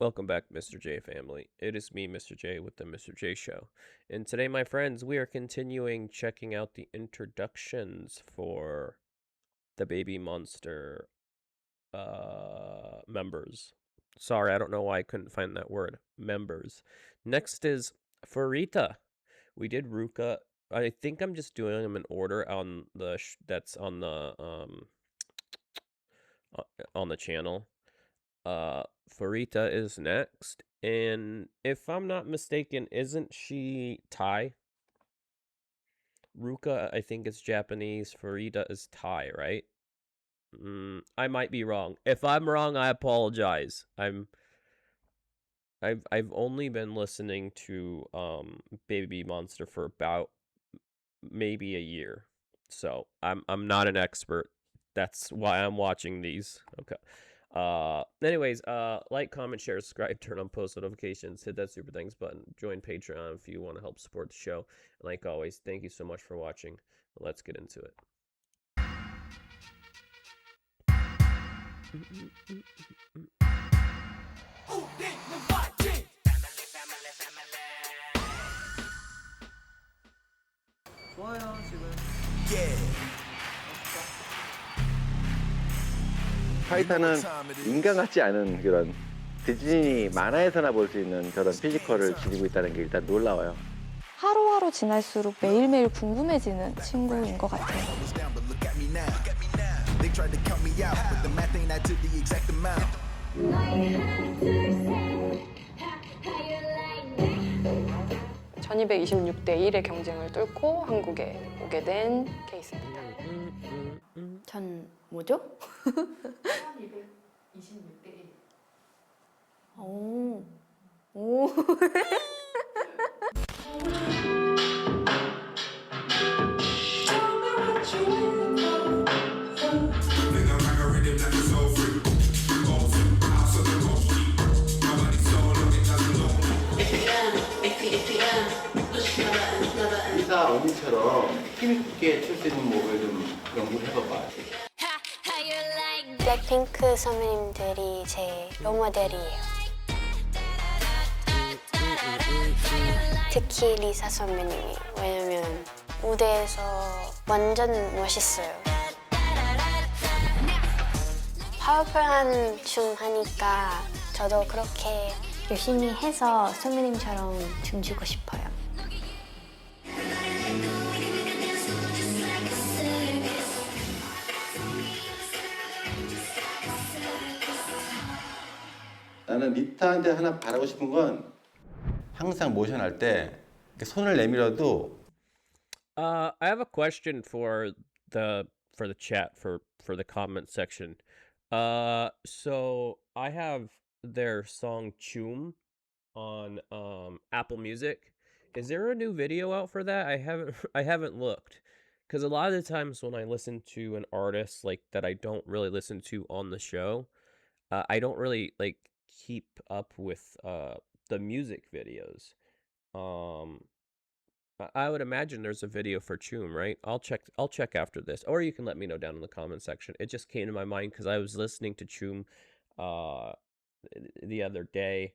Welcome back, Mr. J family. It is me, Mr. J, with the Mr. J Show. And today, my friends, we are continuing checking out the introductions for the Baby Monster members. Sorry, I don't know why I couldn't find that word. Members. Next is Pharita. We did Ruka. I think I'm just doing them in order on the that's on the channel. Pharita is next, and if I'm not mistaken, isn't she Thai? Ruka, I think, is Japanese. Pharita is Thai, right? I might be wrong. If I'm wrong, I apologize. I've only been listening to Baby Monster for about maybe a year, so I'm not an expert. That's why I'm watching these. Okay. Anyways, like, comment, share, subscribe, turn on post notifications, hit that super thanks button, join Patreon if you want to help support the show. And like always, thank you so much for watching. Let's get into it. 좋아요 지금. 파이터는 인간 같지 않은 그런 디즈니 만화에서나 볼 수 있는 그런 피지컬을 지니고 있다는 게 일단 놀라워요. 하루하루 지날수록 매일매일 궁금해지는 친구인 것 같아요. (1226대 1의) 경쟁을 뚫고 한국에 오게 된 케이스입니다. 전 뭐죠? 1226대 1. 오. 오. 리사 언니처럼 힘있게 출 수 있는 곡을 좀 연구해봐봐. 블랙핑크 선배님들이 제 롤모델이에요. 특히 리사 선배님이. 왜냐면 무대에서 완전 멋있어요. 파워풀한 춤 하니까 저도 그렇게 열심히 해서 선배님처럼 춤추고 싶어요. 나는 리타한테 하나 바라고 싶은 건 항상 모션 할 때 손을 내밀어도 I have a question for the chat for the comment section. So I have their song Chum on Apple Music. Is there a new video out for that? I haven't looked, because a lot of the times when I listen to an artist like that I don't really listen to on the show, I don't really like keep up with the music videos. I would imagine there's a video for Chum, right? I'll check after this, or you can let me know down in the comment section. It just came to my mind because I was listening to Chum the other day,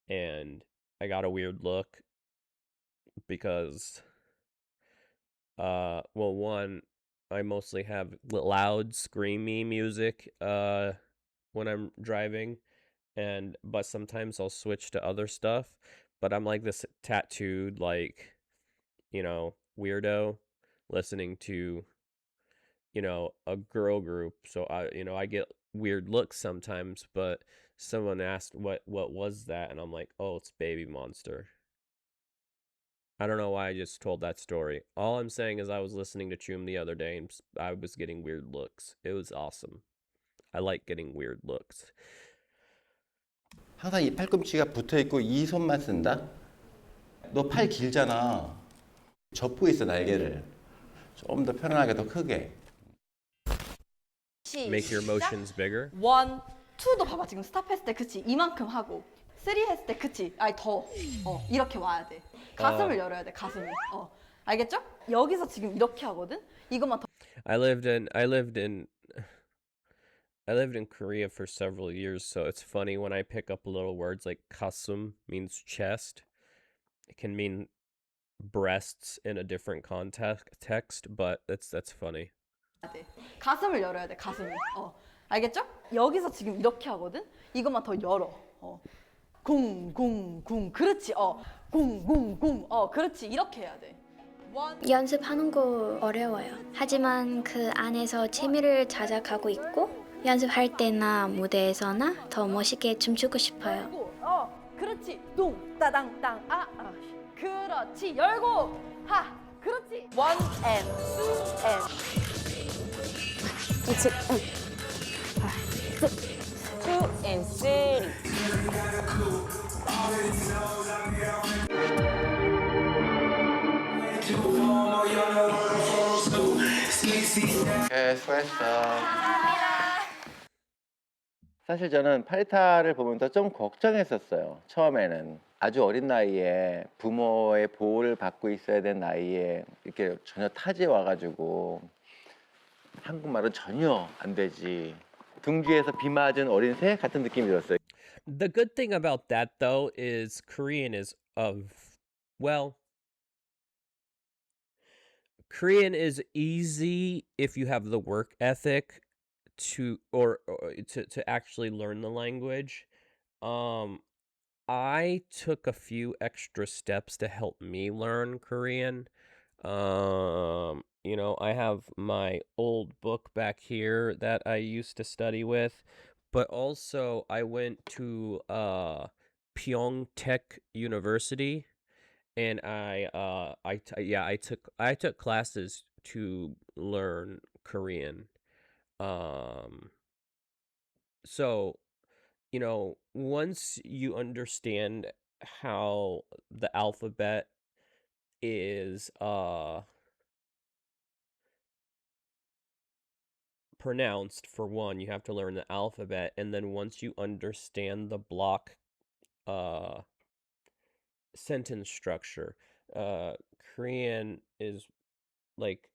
and I got a weird look because well, one, I mostly have loud screamy music when I'm driving, but sometimes I'll switch to other stuff, but I'm like this tattooed, like, weirdo listening to, a girl group. So I get weird looks sometimes, but someone asked what was that, and I'm like, oh, it's Baby Monster. I don't know why I just told that story. All I'm saying is I was listening to Chum the other day and I was getting weird looks. It was awesome. I like getting weird looks. 항상 이 팔꿈치가 붙어있고 이 손만 쓴다? 너 팔 길잖아. 접고 있어, 날개를. 좀 더 편안하게, 더 크게. Make your motions bigger. 1, 2도 봐봐. 지금 스탑 했을 때 그치 이만큼 하고 3 했을 때 그치 아니 더 이렇게 와야 돼. 가슴을 열어야 돼. 가슴을. 알겠죠? 여기서 지금 이렇게 하거든. 이것만 더. I lived in I lived in Korea for several years, so it's funny when I pick up little words like kasum means chest. It can mean breasts in a different context, but that's funny. 돼. 가슴을 열어야 돼, 가슴을. 알겠죠? 여기서 지금 이렇게 하거든? 이것만 더 열어. 궁. 그렇지. 궁. 그렇지. 이렇게 해야 돼. 연습하는 거 어려워요. 하지만 그 안에서 재미를 찾아가고 있고 연습할 때나 무대에서나 더 멋있게 춤추고 싶어요. 그렇지. 둥, 따당, 땅, 그렇지. 열고, 그렇지. One and two and. Two and three. 오케이, 수고했어. 사실 저는 파리타를 보면서 좀 걱정했었어요. 처음에는 아주 어린 나이에 부모의 보호를 받고 있어야 된 나이에 이렇게 전혀 타지에 와가지고 한국말은 전혀 안 되지. 둥지에서 비 맞은 어린 새 같은 느낌이 들었어요. The good thing about that though is Korean is easy if you have the work ethic to to actually learn the language. I took a few extra steps to help me learn Korean. I have my old book back here that I used to study with, but also I went to Pyeongtaek University, and I took classes to learn Korean. Um, so once you understand how the alphabet is pronounced, for one, you have to learn the alphabet, and then once you understand the block sentence structure, Korean is like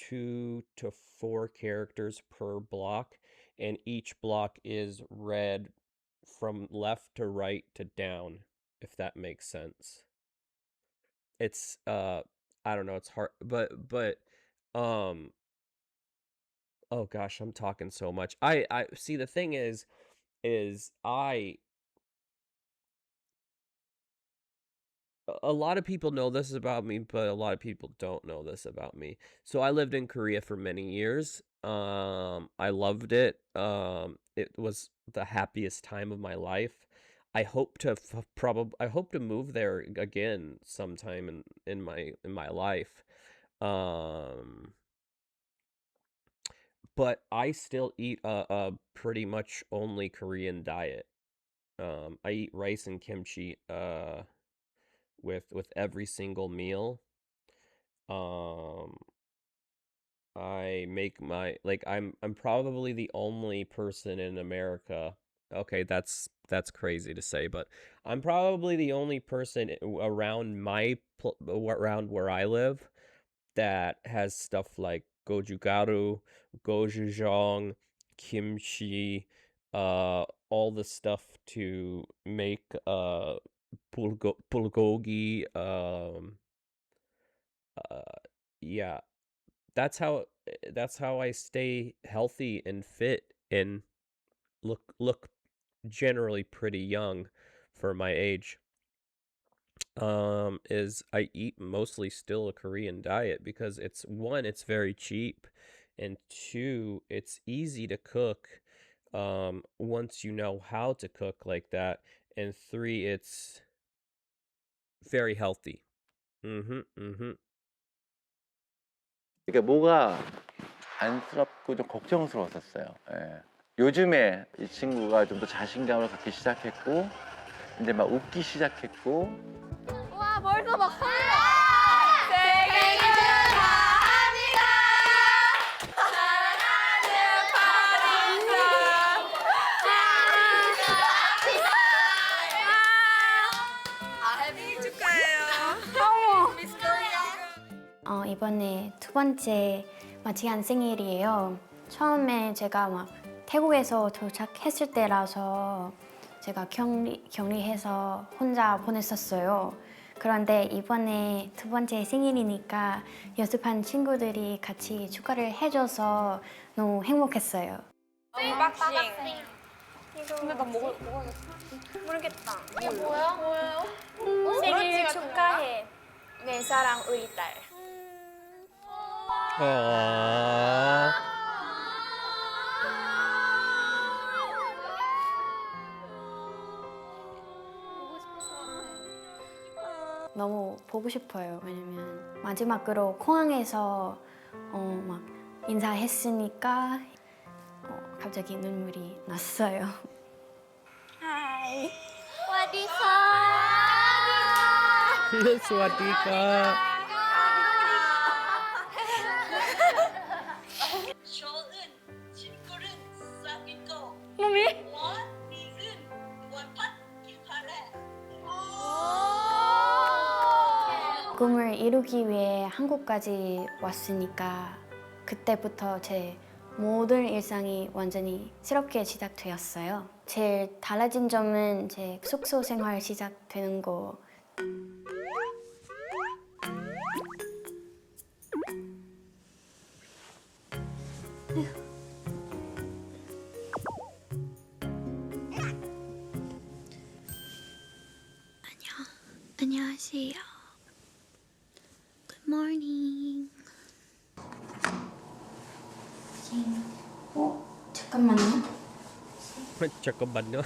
2 to 4 characters per block, and each block is read from left to right to down, if that makes sense. It's I don't know, it's hard, but um oh gosh, I'm talking so much. I see, the thing is I a lot of people know this about me, but a lot of people don't know this about me. So I lived in Korea for many years. I loved it. It was the happiest time of my life. I hope to I hope to move there again sometime in my life. Um, but I still eat a pretty much only Korean diet. I eat rice and kimchi with every single meal. Um, I make my like I'm probably the only person in America. Okay, that's crazy to say, but I'm probably the only person around around where I live that has stuff like gojugaru, gochujang, kimchi, all the stuff to make bulgogi. Uh, yeah, that's how I stay healthy and fit and look generally pretty young for my age. Is I eat mostly still a Korean diet because it's very cheap, and two, it's easy to cook once you know how to cook like that, and three, it's very healthy. Mm-hmm. 그러니까 뭐가 안쓰럽고 좀 걱정스러웠었어요. 예. 요즘에 이 친구가 좀 더 자신감을 갖기 시작했고 이제 막 웃기 시작했고. 와, 벌써 막 설레. 생일 축하합니다. 사랑하는 파리타. 생일 축하해요. 미스 코리아. 이번에 두 번째 마치한 생일이에요. 처음에 제가 막 태국에서 도착했을 때라서 제가 격리해서 혼자 보냈었어요. 그런데 이번에 두 번째 생일이니까 연습한 친구들이 같이 축하를 해줘서 너무 행복했어요. 박싱. 근데 나 먹어야겠어. 모르겠다. 이게 뭐야? 생일 축하해. 내 사랑 우리 딸. 너무 보고 싶어요. 왜냐면 마지막으로 공항에서 막 인사했으니까 갑자기 눈물이 났어요. 하이. 스와디카. 꿈을 이루기 위해 한국까지 왔으니까 그때부터 제 모든 일상이 완전히 새롭게 시작되었어요. 제일 달라진 점은 제 숙소 생활 시작되는 거. 안녕하세요. Good morning. 잠깐만요. 잠깐만요.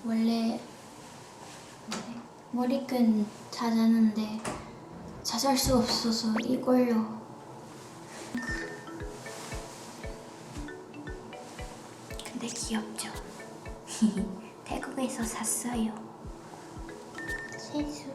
원래 머리끈 찾았는데 찾을 수 없어서 이걸로. 근데 귀엽죠? 태국에서 샀어요. 세수.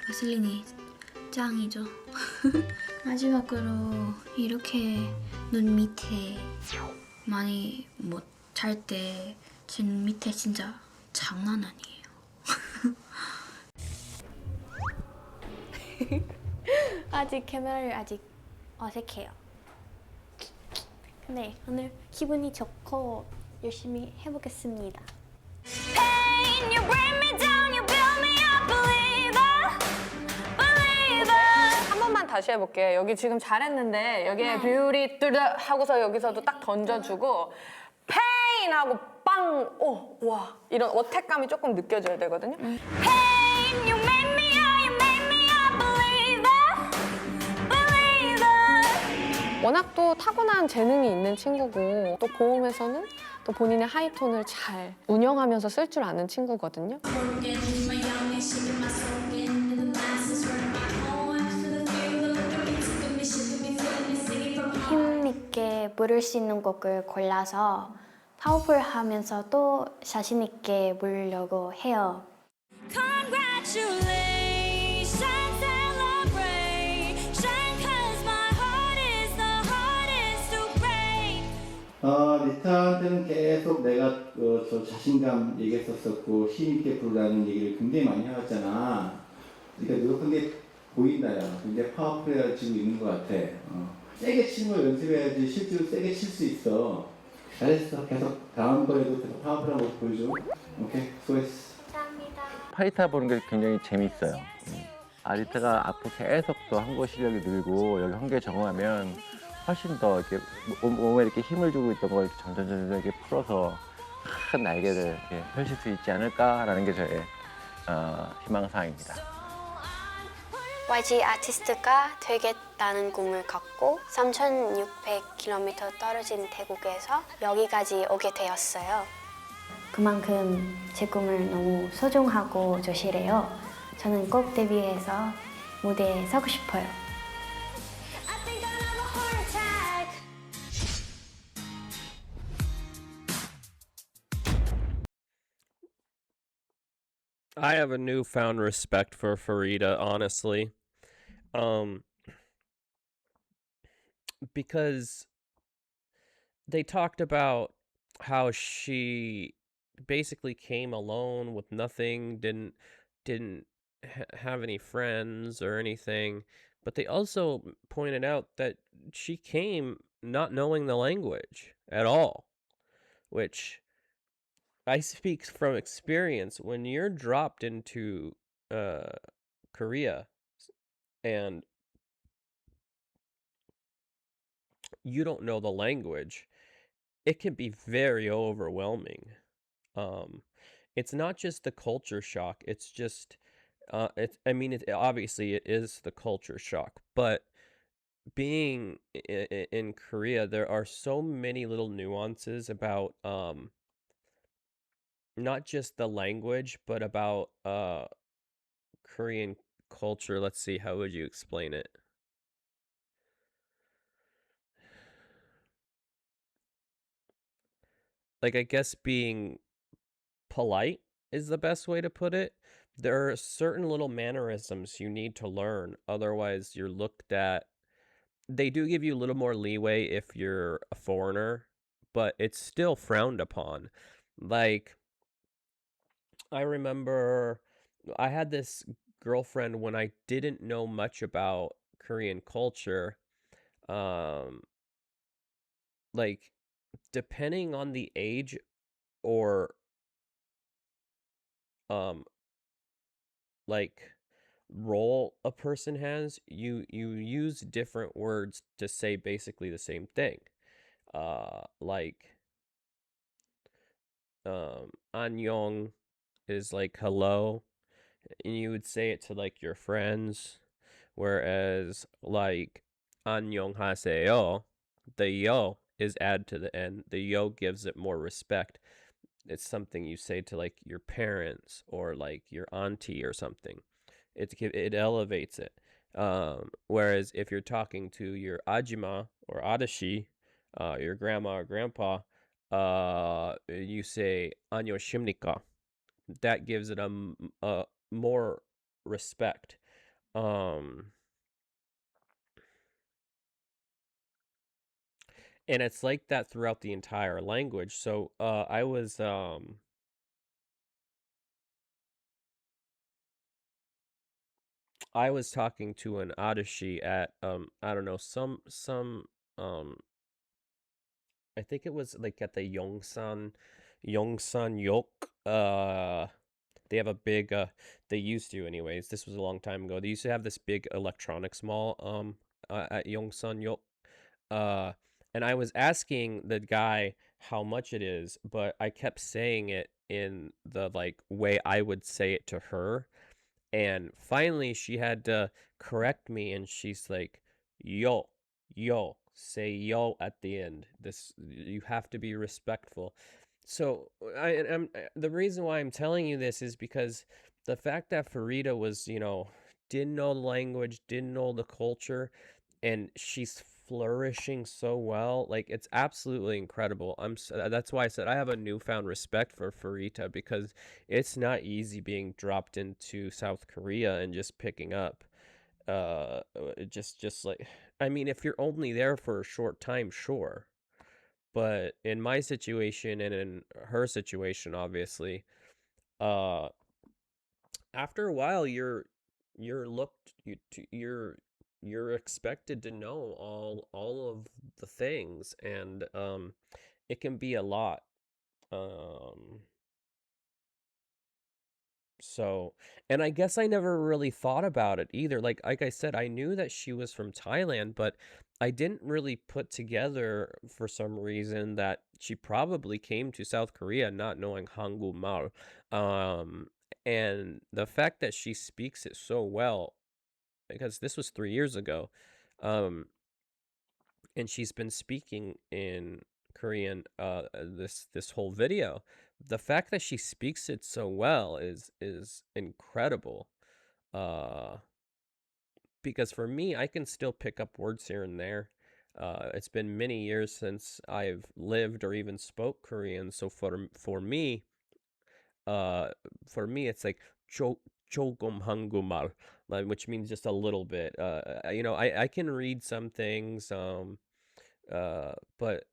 바슬린이 짱이죠. 마지막으로 이렇게 눈 밑에 많이 못 잘 때 제 눈 밑에 진짜 장난 아니에요. 아직 카메라를 아직 어색해요. 근데 오늘 기분이 좋고 열심히 해보겠습니다. You bring me down, you build me up, believer, believer. 한 번만 다시 해볼게. 여기 지금 잘했는데 여기에 뷰리 뚜르 하고서 여기서도 딱 던져주고 페인 하고 빵! 오! 와! 이런 어택감이 조금 느껴져야 되거든요. Pain, you made me a believer, believer. 워낙 또 타고난 재능이 있는 친구고 또 고음에서는 또 본인의 하이톤을 잘 운영하면서 쓸 줄 아는 친구거든요. 힘 있게 부를 수 있는 곡을 골라서 파워풀하면서 또 자신 있게 부르려고 해요. Congratulations, celebration, 'cause my heart is the hardest to break. 리타한테는 계속 내가 저 자신감 얘기했었었고 힘 있게 부르라는 얘기를 굉장히 많이 해왔잖아. 그러니까 노력한 게 보인다. 야. 굉장히 파워풀해지고 있는 것 같아. 세게 치는 걸 연습해야지 실제로 세게 칠 수 있어. 잘했어. 계속 다음번에도 계속 파워풀한 모습 보여줘. 오케이? 수고했어. 파리타 보는 게 굉장히 재밌어요. 아리타가 앞으로 계속 더 한국 실력이 늘고 여기 한국에 적응하면 훨씬 더 이렇게 몸에 이렇게 힘을 주고 있던 걸 점점 이렇게 풀어서 큰 날개를 이렇게 펼칠 수 있지 않을까라는 게 저의 희망사항입니다. YG 아티스트가 되겠다는 꿈을 갖고 3,600km 떨어진 태국에서 여기까지 오게 되었어요. 그만큼 제 꿈을 너무 소중하고 조실해요. 저는 꼭 데뷔해서 무대에 서고 싶어요. I think I'll have a heart attack. I have a newfound respect for Pharita, honestly. Because they talked about how she basically came alone with nothing, didn't have any friends or anything, but they also pointed out that she came not knowing the language at all, which I speak from experience. When you're dropped into uh Korea and you don't know the language, it can be very overwhelming. Um, it's not just the culture shock, it's just it's I mean it obviously it is the culture shock, but being in Korea, there are so many little nuances about not just the language, but about Korean culture. Let's see, how would you explain it? Like, I guess being polite is the best way to put it. There are certain little mannerisms you need to learn, otherwise you're looked at. They do give you a little more leeway if you're a foreigner, but it's still frowned upon. Like, I remember I had this girlfriend when I didn't know much about Korean culture. Um, like, depending on the age or um like role a person has, you use different words to say basically the same thing. Like annyeong is like hello, and you would say it to like your friends, whereas like annyeonghaseyo, the yo is added to the end. The yo gives it more respect. It's something you say to like your parents or like your auntie or something. It elevates it. Whereas if you're talking to your ajima or adashi, your grandma or grandpa, you say 안녕하십니까. That gives it a more respect. Um, and it's like that throughout the entire language. So I was talking to an adashi at I don't know, some um I think it was like at the Yongsan Yok. They have a big they used to anyways. This was a long time ago. They used to have this big electronics mall at Yongsan Yok. Uh and I was asking the guy how much it is, but I kept saying it in the like way I would say it to her, and finally she had to correct me, and she's like, yo, yo, say yo at the end. This, you have to be respectful. So the reason why I'm telling you this is because the fact that Farida was, didn't know the language, didn't know the culture, and she's flourishing so well. Like, it's absolutely incredible. That's why I said I have a newfound respect for Farita, because it's not easy being dropped into South Korea and just picking up just like, I mean, if you're only there for a short time, sure. But in my situation and in her situation, obviously, uh after a while you're looked you to, you're expected to know all of the things, and it can be a lot. um So, and I guess I never really thought about it either. Like I said, I knew that she was from Thailand, but I didn't really put together for some reason that she probably came to South Korea not knowing Hangul. Um, and the fact that she speaks it so well, because this was 3 years ago, um, and she's been speaking in Korean this whole video. The fact that she speaks it so well is incredible. Uh because for me, I can still pick up words here and there. It's been many years since I've lived or even spoke Korean, so uh for me it's like 조 조금 한국말, like, which means just a little bit. I can read some things, but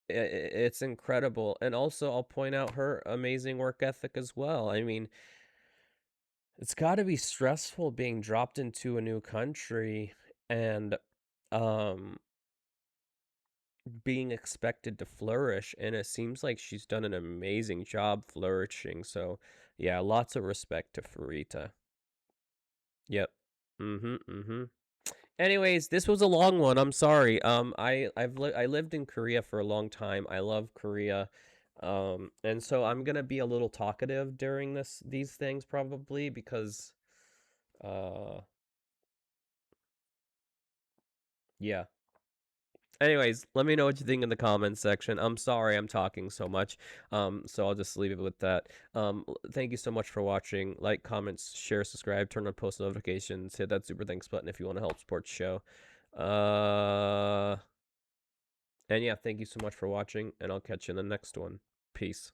it's incredible. And also, I'll point out her amazing work ethic as well. I mean, it's got to be stressful being dropped into a new country and um being expected to flourish, and it seems like she's done an amazing job flourishing. So, yeah, lots of respect to Pharita. Yep. Mm-hmm. Anyways, this was a long one. I'm sorry. I lived in Korea for a long time. I love Korea. And so I'm gonna be a little talkative during these things probably because yeah. Anyways, let me know what you think in the comments section. I'm sorry I'm talking so much. So I'll just leave it with that. Thank you so much for watching. Like, comments, share, subscribe, turn on post notifications, hit that super thanks button if you want to help support the show. And yeah, thank you so much for watching, and I'll catch you in the next one. Peace.